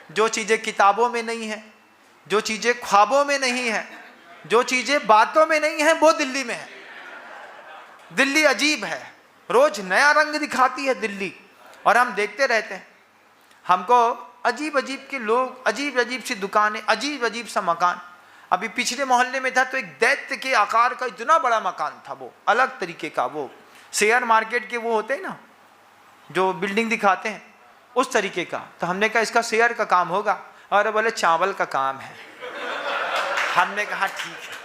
जो चीज़ें किताबों में नहीं है, जो चीज़ें ख्वाबों में नहीं है, जो चीज़ें बातों में नहीं है, वो दिल्ली में है। दिल्ली अजीब है, रोज नया रंग दिखाती है दिल्ली, और हम देखते रहते हैं। हमको अजीब अजीब के लोग, अजीब अजीब सी दुकानें, अजीब अजीब सा मकान। अभी पिछले मोहल्ले में था तो एक दैत्य के आकार का इतना बड़ा मकान था, वो अलग तरीके का, वो शेयर मार्केट के वो होते हैं ना जो बिल्डिंग दिखाते हैं, उस तरीके का। तो हमने कहा इसका शेयर का काम होगा, और बोले चावल का काम है। हमने कहा ठीक है,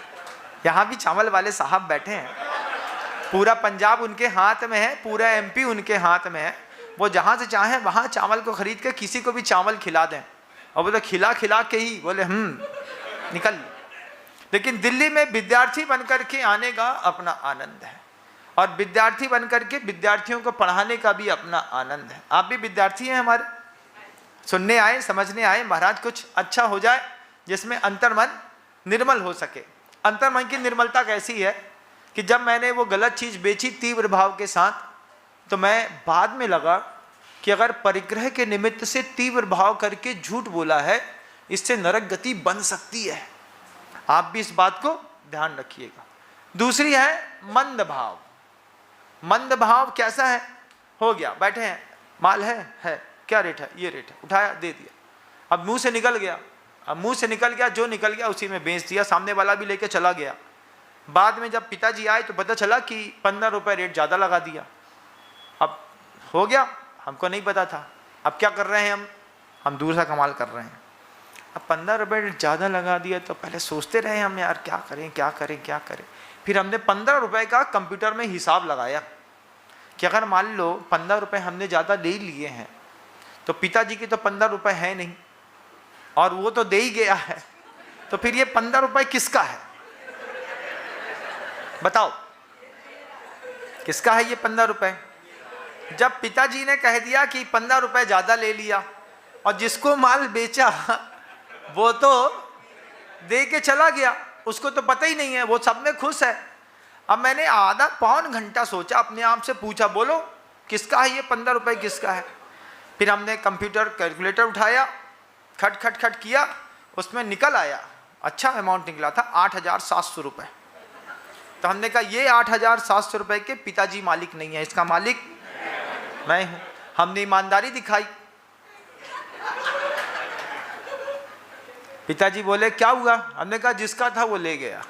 यहाँ भी चावल वाले साहब बैठे हैं, पूरा पंजाब उनके हाथ में है, पूरा एमपी उनके हाथ में है, वो जहाँ से चाहे वहाँ चावल को खरीद के किसी को भी चावल खिला दें, और वो तो खिला खिला के ही बोले निकल। लेकिन दिल्ली में विद्यार्थी बनकर के आने का अपना आनंद है, और विद्यार्थी बनकर के विद्यार्थियों को पढ़ाने का भी अपना आनंद है। आप भी विद्यार्थी हैं हमारे, सुनने आए, समझने आए, महाराज कुछ अच्छा हो जाए जिसमें अंतर्मन निर्मल हो सके। अंतर्मन की निर्मलता कैसी है कि जब मैंने वो गलत चीज़ बेची तीव्र भाव के साथ, तो मैं बाद में लगा कि अगर परिग्रह के निमित्त से तीव्र भाव करके झूठ बोला है, इससे नरक गति बन सकती है। आप भी इस बात को ध्यान रखिएगा। दूसरी है मंद भाव। मंद भाव कैसा है? हो गया, बैठे हैं, माल है, क्या रेट है? ये रेट है, उठाया दे दिया, अब मुंह से निकल गया, अब मुंह से निकल गया, जो निकल गया उसी में बेच दिया, सामने वाला भी लेके चला गया। बाद में जब पिताजी आए तो पता चला कि 15 रुपये रेट ज़्यादा लगा दिया। अब हो गया, हमको नहीं पता था। अब क्या कर रहे हैं हम दूर से कमाल कर रहे हैं। अब 15 रुपये रेट ज़्यादा लगा दिया, तो पहले सोचते रहे हम, यार क्या करें क्या करें क्या करें। फिर हमने 15 रुपये का कंप्यूटर में हिसाब लगाया कि अगर मान लो 15 रुपये हमने ज़्यादा ले लिए हैं, तो पिताजी की तो 15 रुपये है नहीं, और वो तो दे ही गया है, तो फिर ये 15 रुपये किसका है? बताओ किसका है ये 15 रुपये? जब पिताजी ने कह दिया कि 15 रुपये ज़्यादा ले लिया, और जिसको माल बेचा वो तो दे के चला गया, उसको तो पता ही नहीं है, वो सब में खुश है। अब मैंने आधा पौन घंटा सोचा, अपने आप से पूछा, बोलो किसका है ये 15 रुपये, किसका है? फिर हमने कंप्यूटर कैलकुलेटर उठाया, खट खट खट किया, उसमें निकल आया, अच्छा अमाउंट निकला था 8,700 रुपये। तो हमने कहा ये 8,700 रुपये के पिताजी मालिक नहीं है, इसका मालिक मैं हूँ। हमने ईमानदारी दिखाई। पिताजी बोले क्या हुआ? हमने कहा जिसका था वो ले गया।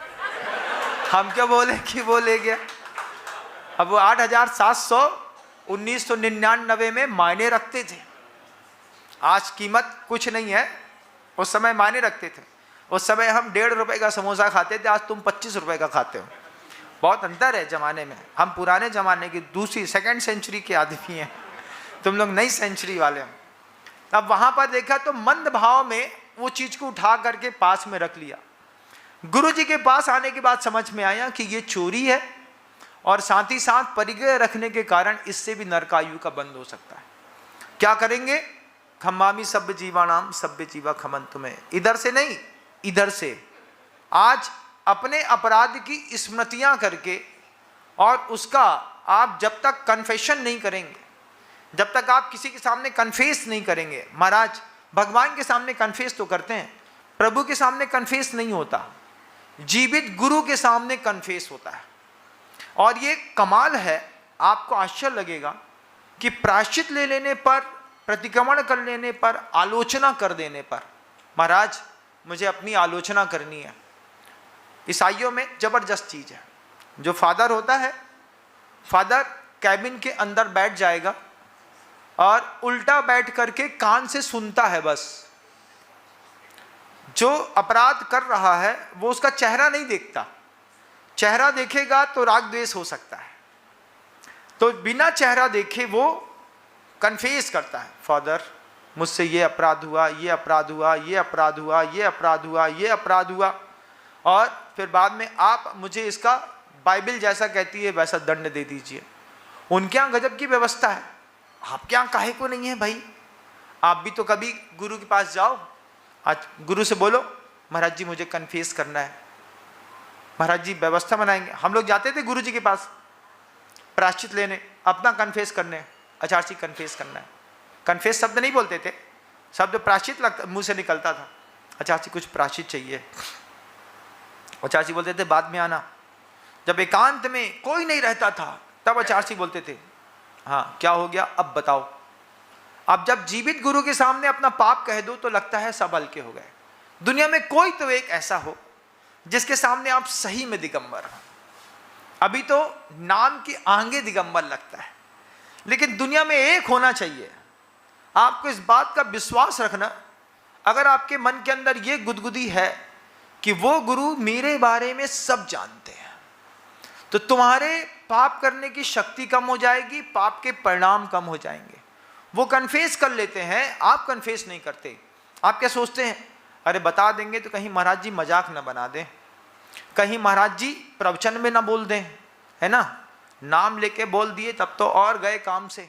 हम क्या बोले कि वो ले गया। अब वो 8,700 1999 में मायने रखते थे। आज कीमत कुछ नहीं है, उस समय मायने रखते थे। उस समय हम 1.5 रुपये का समोसा खाते थे, आज तुम 25 रुपये का खाते हो। बहुत अंतर है ज़माने में। हम पुराने ज़माने की दूसरी सेकंड सेंचुरी के आदमी हैं, तुम लोग नई सेंचुरी वाले हो। अब वहाँ पर देखा तो मंद भाव में वो चीज़ को उठा करके पास में रख लिया। गुरु जी के पास आने के बाद समझ में आया कि ये चोरी है, और साथ ही साथ परिग्रह रखने के कारण इससे भी नरकायु का बंद हो सकता है। क्या करेंगे? खम्मामी सभ्य जीवानाम सभ्य जीवा खमन तुम्हें। इधर से नहीं, इधर से। आज अपने अपराध की स्मृतियां करके, और उसका आप जब तक कन्फेशन नहीं करेंगे, जब तक आप किसी के सामने कन्फेस नहीं करेंगे, महाराज भगवान के सामने कन्फेस तो करते हैं, प्रभु के सामने कन्फेस नहीं होता, जीवित गुरु के सामने कन्फेस होता है। और ये कमाल है, आपको आश्चर्य लगेगा कि प्रायश्चित ले लेने पर, प्रतिक्रमण कर लेने पर, आलोचना कर देने पर, महाराज मुझे अपनी आलोचना करनी है। ईसाइयों में जबरदस्त चीज़ है। जो फादर होता है, फादर कैबिन के अंदर बैठ जाएगा और उल्टा बैठ करके कान से सुनता है बस। जो अपराध कर रहा है वो उसका चेहरा नहीं देखता। चेहरा देखेगा तो राग द्वेष हो सकता है, तो बिना चेहरा देखे वो कन्फेस करता है, फादर मुझसे ये अपराध हुआ, ये अपराध हुआ, ये अपराध हुआ, ये अपराध हुआ, ये अपराध हुआ। और फिर बाद में आप मुझे इसका बाइबल जैसा कहती है वैसा दंड दे दीजिए। उनके यहाँ गजब की व्यवस्था है, आपके यहाँ काहे को नहीं है भाई? आप भी तो कभी गुरु के पास जाओ, आज गुरु से बोलो महाराज जी मुझे कन्फेस करना है, महाराज जी व्यवस्था बनाएंगे। हम लोग जाते थे गुरु जी के पास प्रायश्चित लेने, अपना कन्फेस करने, आचार्य जी कन्फेस करना है। कन्फेस शब्द नहीं बोलते थे, शब्द प्रायश्चित लगता मुंह से निकलता था, अचाची कुछ प्रायश्चित चाहिए। अचाची बोलते थे बाद में आना। जब एकांत में कोई नहीं रहता था तब अचाची बोलते थे हाँ क्या हो गया अब बताओ। अब जब जीवित गुरु के सामने अपना पाप कह दो तो लगता है सब हल्के हो गए। दुनिया में कोई तो एक ऐसा हो जिसके सामने आप सही में दिगंबर हो। अभी तो नाम की आगे दिगंबर लगता है, लेकिन दुनिया में एक होना चाहिए। आपको इस बात का विश्वास रखना, अगर आपके मन के अंदर ये गुदगुदी है कि वो गुरु मेरे बारे में सब जानते हैं, तो तुम्हारे पाप करने की शक्ति कम हो जाएगी, पाप के परिणाम कम हो जाएंगे। वो कन्फेस कर लेते हैं, आप कन्फेस नहीं करते। आप क्या सोचते हैं, अरे बता देंगे तो कहीं महाराज जी मजाक न बना दें, कहीं महाराज जी प्रवचन में ना बोल दें, है ना। नाम लेके बोल दिए तब तो और गए काम से।